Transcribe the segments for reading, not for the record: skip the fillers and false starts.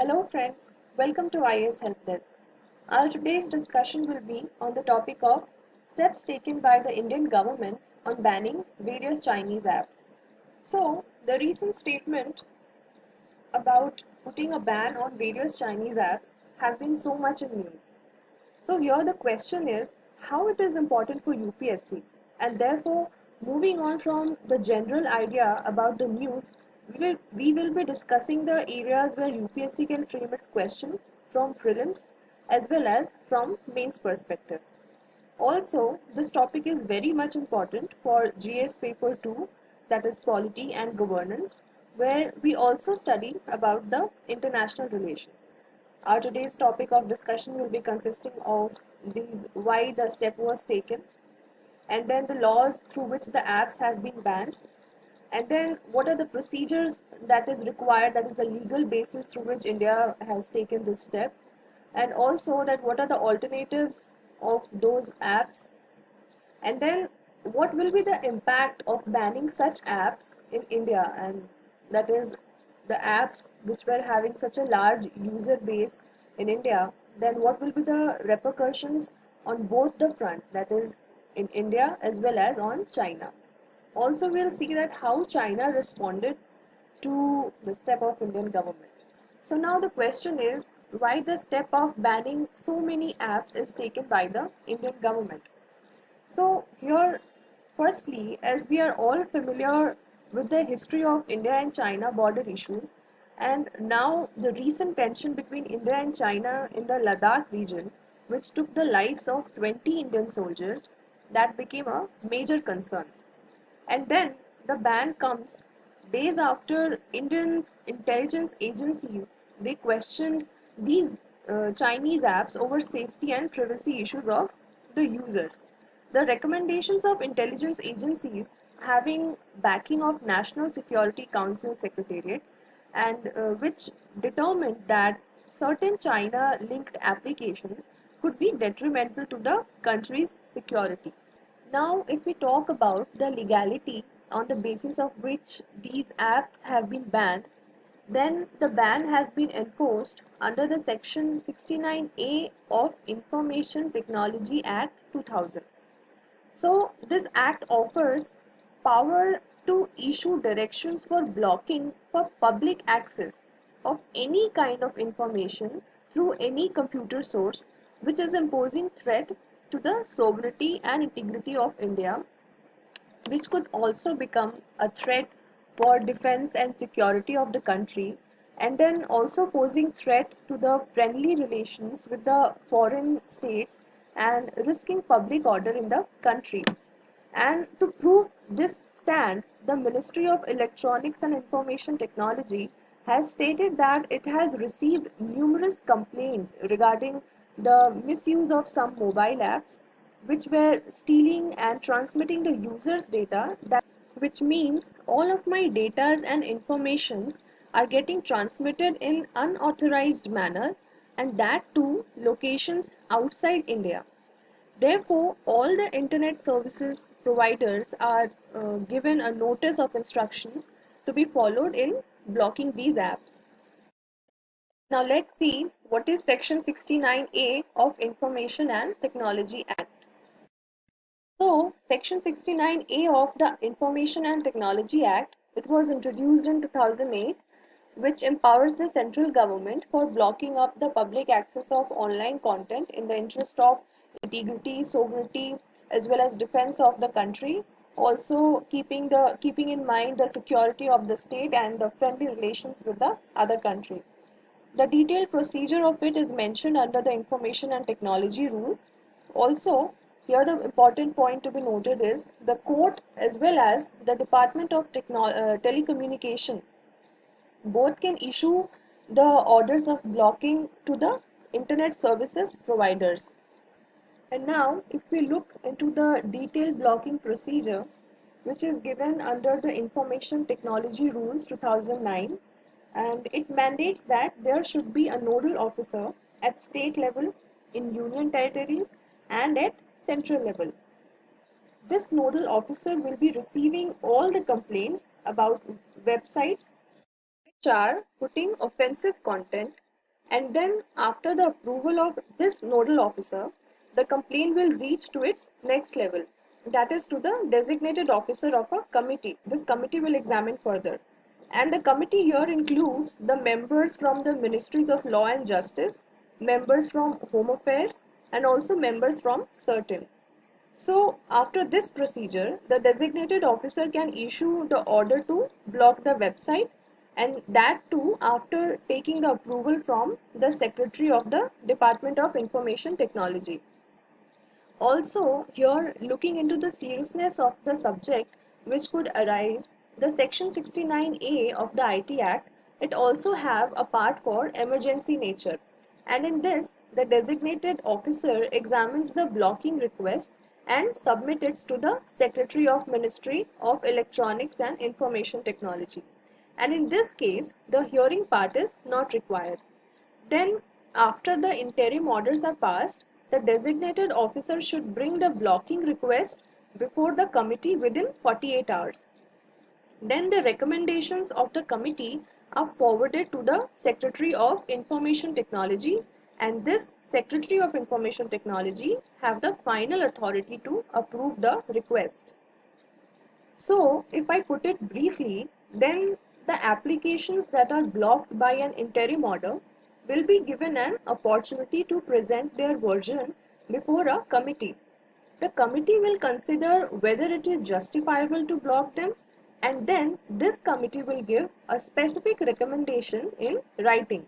Hello friends, welcome to IAS Help Desk. Our today's discussion will be on the topic of steps taken by the Indian government on banning various Chinese apps. So, the recent statement about putting a ban on various Chinese apps have been so much in news. So here the question is how it is important for UPSC, and therefore moving on from the general idea about the news, we will be discussing the areas where UPSC can frame its question from prelims as well as from mains perspective. Also, this topic is very much important for GS paper 2, that is polity and governance, where we also study about the international relations. Our today's topic of discussion will be consisting of these why the step was taken, and then the laws through which the apps have been banned, and then what are the procedures that is required, that is the legal basis through which India has taken this step, and also that what are the alternatives of those apps, and then what will be the impact of banning such apps in India, and that is the apps which were having such a large user base in India, then what will be the repercussions on both the front, that is in India as well as on China. Also, we'll see that how China responded to the step of Indian government. So now the question is why the step of banning so many apps is taken by the Indian government. So here, firstly, as we are all familiar with the history of India and China border issues, and now the recent tension between India and China in the Ladakh region, which took the lives of 20 Indian soldiers, that became a major concern. And then the ban comes days after Indian intelligence agencies they questioned these Chinese apps over safety and privacy issues of the users. The recommendations of intelligence agencies having backing of National Security Council Secretariat and which determined that certain China linked applications could be detrimental to the country's security. Now, if we talk about the legality on the basis of which these apps have been banned, then the ban has been enforced under the Section 69A of Information Technology Act 2000. So, this act offers power to issue directions for blocking for public access of any kind of information through any computer source which is imposing threat to the sovereignty and integrity of India, which could also become a threat for defense and security of the country, and then also posing threat to the friendly relations with the foreign states and risking public order in the country. And to prove this stand, the Ministry of Electronics and Information Technology has stated that it has received numerous complaints regarding the misuse of some mobile apps which were stealing and transmitting the user's data, that which means all of my datas and informations are getting transmitted in unauthorized manner, and that too locations outside India. Therefore, all the internet services providers are given a notice of instructions to be followed in blocking these apps. Now let's see what is Section 69A of Information and Technology Act. So, Section 69A of the Information and Technology Act, it was introduced in 2008, which empowers the central government for blocking up the public access of online content in the interest of integrity, sovereignty, as well as defense of the country. Also, keeping in mind the security of the state and the friendly relations with the other country. The detailed procedure of it is mentioned under the Information and Technology Rules. Also, here the important point to be noted is the court as well as the Department of Telecommunication both can issue the orders of blocking to the internet services providers. And now, if we look into the detailed blocking procedure, which is given under the Information Technology Rules 2009, and it mandates that there should be a nodal officer at state level, in union territories, and at central level. This nodal officer will be receiving all the complaints about websites which are putting offensive content and then after the approval of this nodal officer, the complaint will reach to its next level, that is to the designated officer of a committee. This committee will examine further, and the committee here includes the members from the ministries of law and justice, members from home affairs, and also members from certain. So after this procedure, the designated officer can issue the order to block the website, and that too after taking the approval from the Secretary of the Department of Information Technology. Also, here looking into the seriousness of the subject which could arise, the Section 69A of the IT Act, it also have a part for emergency nature. And in this, the designated officer examines the blocking request and submits it to the Secretary of Ministry of Electronics and Information Technology. And in this case, the hearing part is not required. Then, after the interim orders are passed, the designated officer should bring the blocking request before the committee within 48 hours. Then the recommendations of the committee are forwarded to the Secretary of Information Technology, and this Secretary of Information Technology have the final authority to approve the request. So, if I put it briefly, then the applications that are blocked by an interim order will be given an opportunity to present their version before a committee. The committee will consider whether it is justifiable to block them, and then this committee will give a specific recommendation in writing.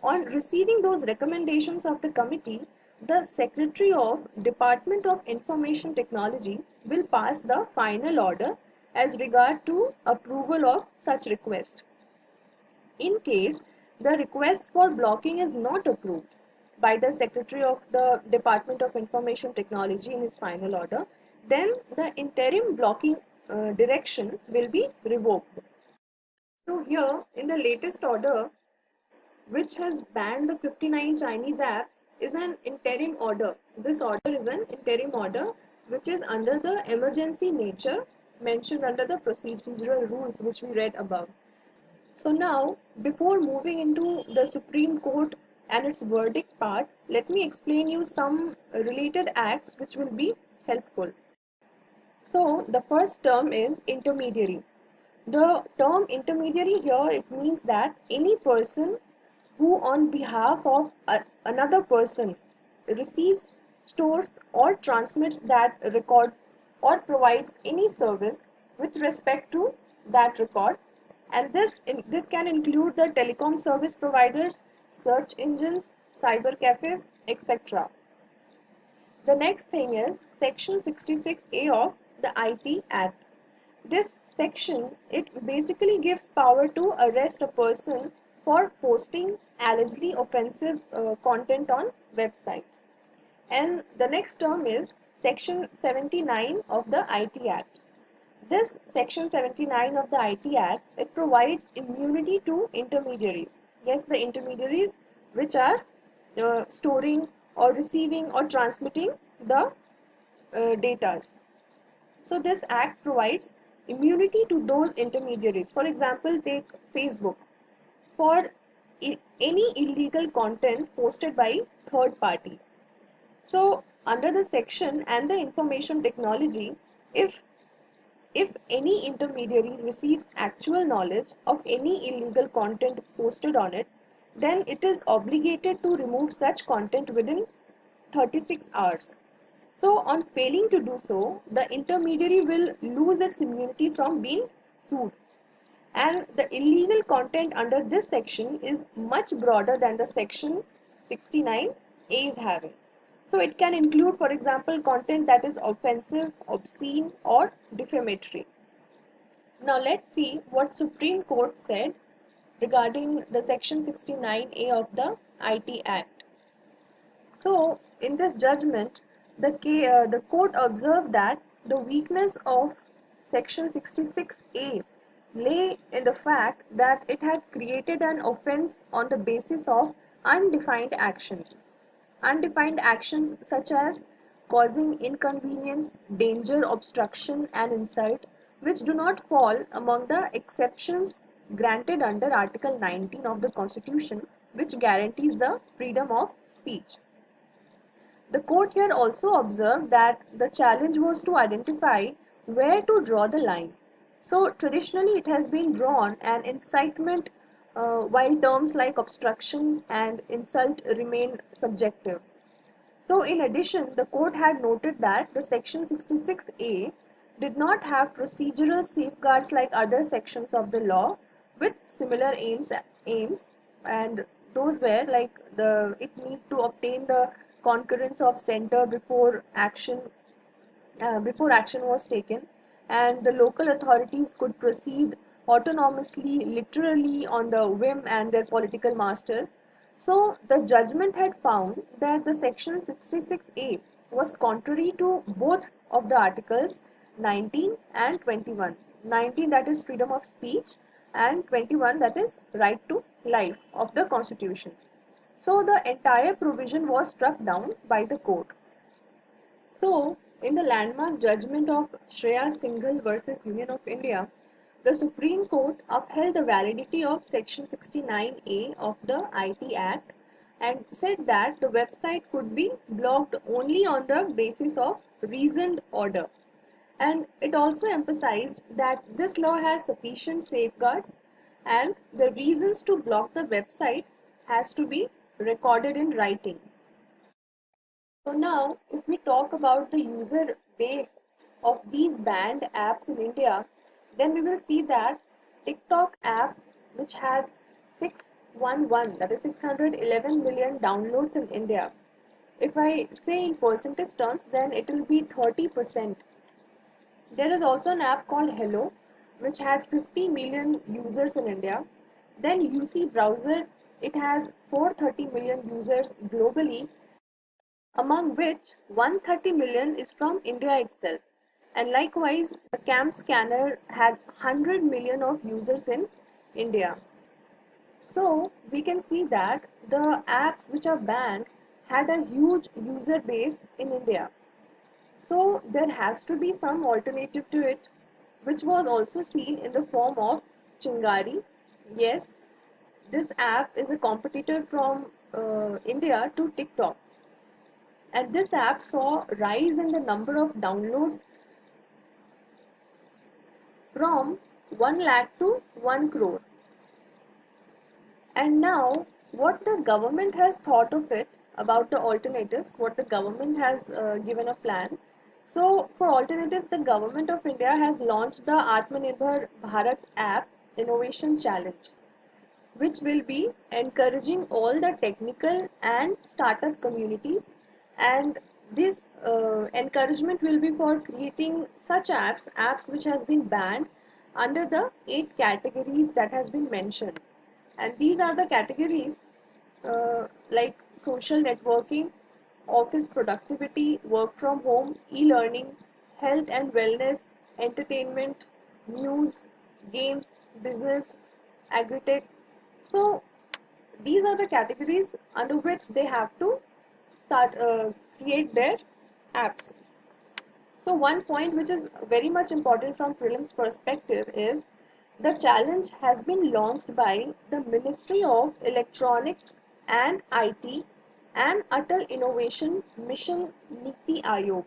On receiving those recommendations of the committee, the Secretary of Department of Information Technology will pass the final order as regard to approval of such request. In case the request for blocking is not approved by the Secretary of the Department of Information Technology in his final order, then the interim blocking direction will be revoked. So here in the latest order, which has banned the 59 Chinese apps, is an interim order. This order is an interim order which is under the emergency nature mentioned under the procedural rules which we read above. So now, before moving into the Supreme Court and its verdict part, let me explain you some related acts which will be helpful. So the first term is intermediary. The term intermediary here, it means that any person who on behalf of another person receives, stores or transmits that record or provides any service with respect to that record, and this can include the telecom service providers, search engines, cyber cafes, etc. The next thing is section 66A of the IT Act. This section, it basically gives power to arrest a person for posting allegedly offensive content on website. And the next term is section 79 of the IT Act. This section 79 of the IT Act, it provides immunity to intermediaries. Yes, the intermediaries which are storing or receiving or transmitting the datas. So this act provides immunity to those intermediaries. For example, take Facebook for any illegal content posted by third parties. So under the section and the information technology, if any intermediary receives actual knowledge of any illegal content posted on it, then it is obligated to remove such content within 36 hours. So on failing to do so, the intermediary will lose its immunity from being sued. And the illegal content under this section is much broader than the section 69A is having. So it can include, for example, content that is offensive, obscene, or defamatory. Now let's see what Supreme Court said regarding the section 69A of the IT Act. So in this judgment, the court observed that the weakness of section 66A lay in the fact that it had created an offense on the basis of undefined actions. Undefined actions such as causing inconvenience, danger, obstruction, and insult, which do not fall among the exceptions granted under Article 19 of the Constitution which guarantees the freedom of speech. The court here also observed that the challenge was to identify where to draw the line. So, traditionally, it has been drawn an incitement, while terms like obstruction and insult remain subjective. So, in addition, the court had noted that the Section 66A did not have procedural safeguards like other sections of the law with similar aims, and those were like the it need to obtain the concurrence of center before action was taken, and the local authorities could proceed autonomously, literally on the whim and their political masters. So the judgment had found that the section 66A was contrary to both of the articles 19 and 21. 19, that is freedom of speech, and 21, that is right to life of the constitution. So the entire provision was struck down by the court. So, in the landmark judgment of Shreya Singhal versus Union of India, the Supreme Court upheld the validity of Section 69A of the IT Act and said that the website could be blocked only on the basis of reasoned order. And it also emphasized that this law has sufficient safeguards and the reasons to block the website has to be recorded in writing. So now, if we talk about the user base of these banned apps in India, then we will see that TikTok app, which had 611, that is 611 million downloads in India. If I say in percentage terms, then it will be 30%. There is also an app called Hello, which had 50 million users in India. Then UC browser, it has 430 million users globally, among which 130 million is from India itself. And likewise, the CAM scanner had 100 million of users in India. So we can see that the apps which are banned had a huge user base in India. So there has to be some alternative to it, which was also seen in the form of Chingari. Yes, this app is a competitor from India to TikTok, and this app saw rise in the number of downloads from 1 lakh to 1 crore. And now, what the government has thought of it about the alternatives, what the government has given a plan. So, for alternatives, the government of India has launched the Atmanirbhar Bharat app Innovation Challenge, which will be encouraging all the technical and startup communities, and this encouragement will be for creating such apps which has been banned under the 8 categories that has been mentioned. And these are the categories like social networking, office productivity, work from home, e-learning, health and wellness, entertainment, news, games, business, agri-tech. So these are the categories under which they have to start create their apps. So one point which is very much important from prelims perspective is the challenge has been launched by the Ministry of Electronics and IT and Atal Innovation Mission Niti Aayog.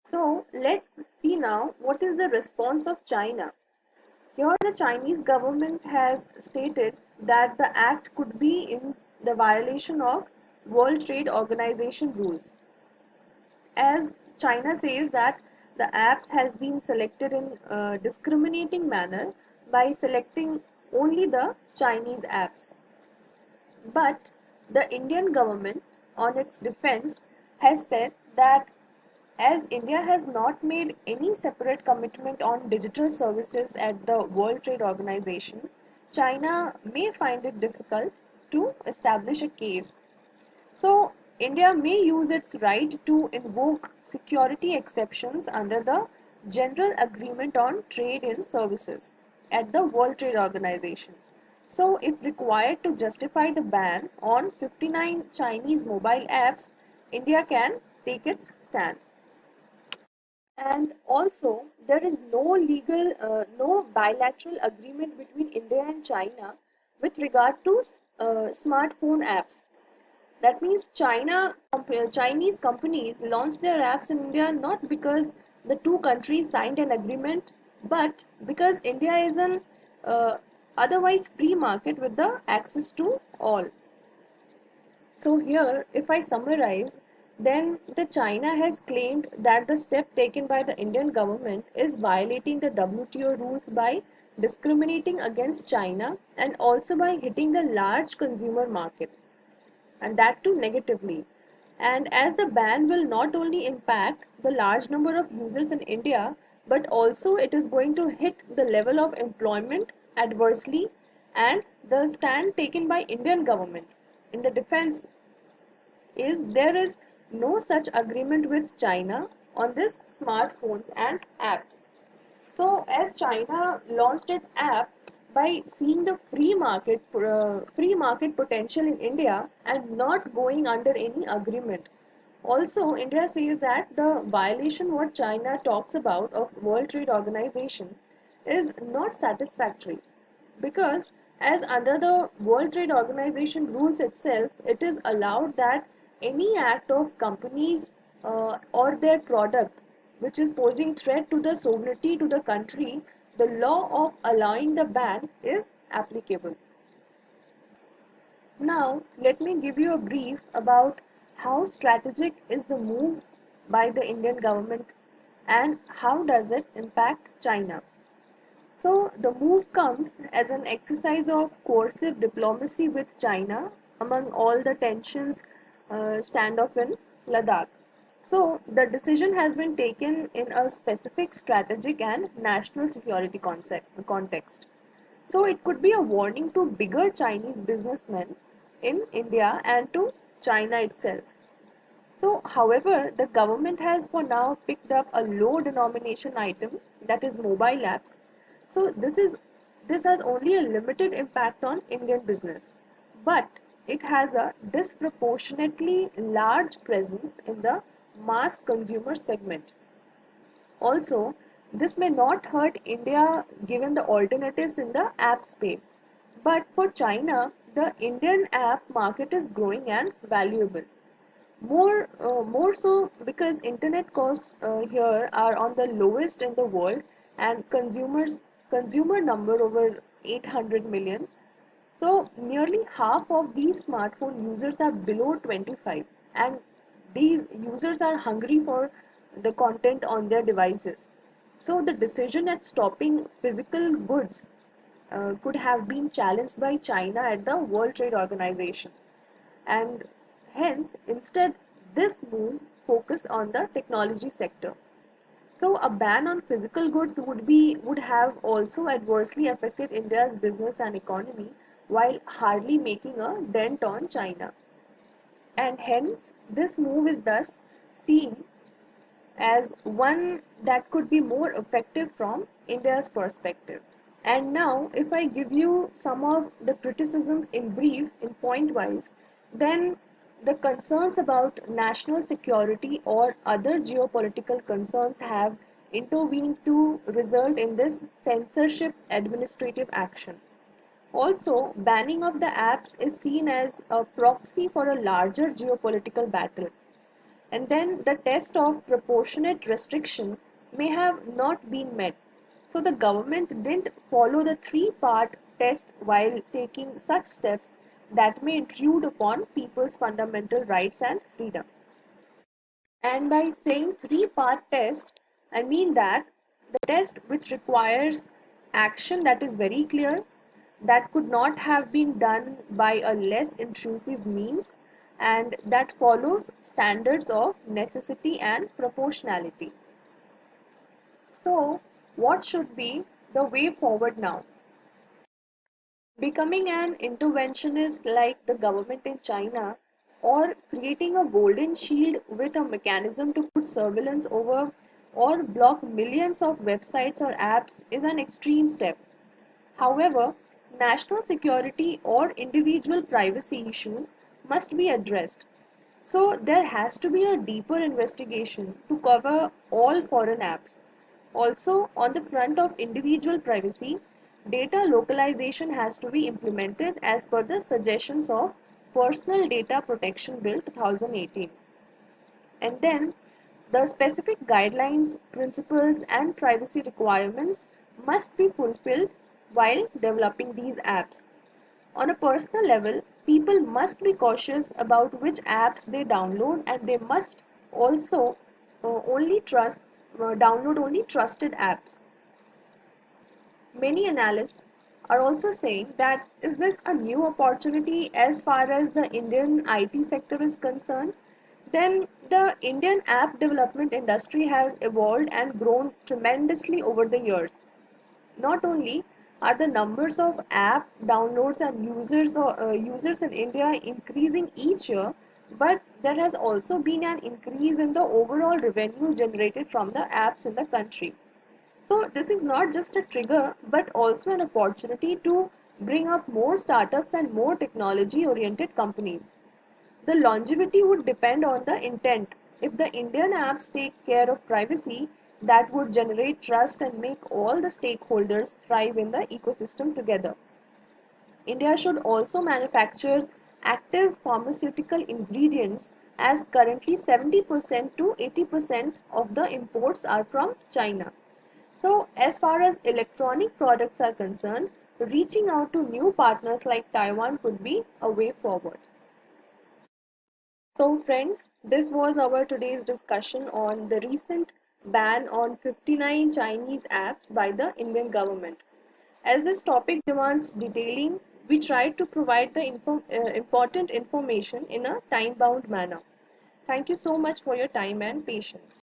So let's see now what is the response of China. Here the Chinese government has stated that the act could be in the violation of World Trade Organization rules, as China says that the apps has been selected in a discriminating manner by selecting only the Chinese apps. But the Indian government, on its defense, has said that as India has not made any separate commitment on digital services at the World Trade Organization, China may find it difficult to establish a case. So, India may use its right to invoke security exceptions under the General Agreement on Trade in Services at the World Trade Organization. So, if required to justify the ban on 59 Chinese mobile apps, India can take its stand. And also, there is no bilateral agreement between India and China with regard to smartphone apps. That means Chinese companies launched their apps in India not because the two countries signed an agreement, but because India is an uh, otherwise free market with the access to all. So here, if I summarize, then the China has claimed that the step taken by the Indian government is violating the WTO rules by discriminating against China and also by hitting the large consumer market, and that too negatively. And as the ban will not only impact the large number of users in India, but also it is going to hit the level of employment adversely, and the stand taken by Indian government in the defense is there is no such agreement with China on this smartphones and apps. So, as China launched its app by seeing the free market potential in India and not going under any agreement. Also, India says that the violation what China talks about of World Trade Organization is not satisfactory because as under the World Trade Organization rules itself, it is allowed that any act of companies or their product which is posing threat to the sovereignty to the country, the law of allowing the ban is applicable. Now, let me give you a brief about how strategic is the move by the Indian government and how does it impact China. So, the move comes as an exercise of coercive diplomacy with China among all the tensions standoff in Ladakh. So, the decision has been taken in a specific strategic and national security context. So, it could be a warning to bigger Chinese businessmen in India and to China itself. So, however, the government has for now picked up a low denomination item, that is mobile apps. So this has only a limited impact on Indian business, but it has a disproportionately large presence in the mass consumer segment. Also, this may not hurt India given the alternatives in the app space. But for China, the Indian app market is growing and valuable. More so because internet costs here are on the lowest in the world, and consumer number over 800 million. So nearly half of these smartphone users are below 25, and these users are hungry for the content on their devices. So the decision at stopping physical goods could have been challenged by China at the World Trade Organization, and hence instead this moves focus on the technology sector. So a ban on physical goods would have also adversely affected India's business and economy while hardly making a dent on China. And hence this move is thus seen as one that could be more effective from India's perspective. And now, if I give you some of the criticisms in brief, in point wise, then the concerns about national security or other geopolitical concerns have intervened to result in this censorship administrative action. Also, banning of the apps is seen as a proxy for a larger geopolitical battle. And then the test of proportionate restriction may have not been met. So the government didn't follow the three-part test while taking such steps that may intrude upon people's fundamental rights and freedoms. And by saying three-part test, I mean that the test which requires action that is very clear, that could not have been done by a less intrusive means, and that follows standards of necessity and proportionality. So, what should be the way forward now? Becoming an interventionist like the government in China, or creating a golden shield with a mechanism to put surveillance over or block millions of websites or apps is an extreme step. However, national security or individual privacy issues must be addressed. So there has to be a deeper investigation to cover all foreign apps. Also, on the front of individual privacy, data localization has to be implemented as per the suggestions of Personal Data Protection Bill 2018. And then the specific guidelines, principles, and privacy requirements must be fulfilled while developing these apps. On a personal level, people must be cautious about which apps they download, and they must also only download only trusted apps. Many analysts are also saying that is this a new opportunity as far as the Indian IT sector is concerned? Then the Indian app development industry has evolved and grown tremendously over the years. Not only are the numbers of app downloads and users in India increasing each year, but there has also been an increase in the overall revenue generated from the apps in the country. So this is not just a trigger, but also an opportunity to bring up more startups and more technology-oriented companies. The longevity would depend on the intent. If the Indian apps take care of privacy, that would generate trust and make all the stakeholders thrive in the ecosystem together. India should also manufacture active pharmaceutical ingredients, as currently 70% to 80% of the imports are from China. So, as far as electronic products are concerned, reaching out to new partners like Taiwan could be a way forward. So, friends, this was our today's discussion on the recent ban on 59 Chinese apps by the Indian government. As this topic demands detailing, we tried to provide the important information in a time bound manner. Thank you so much for your time and patience.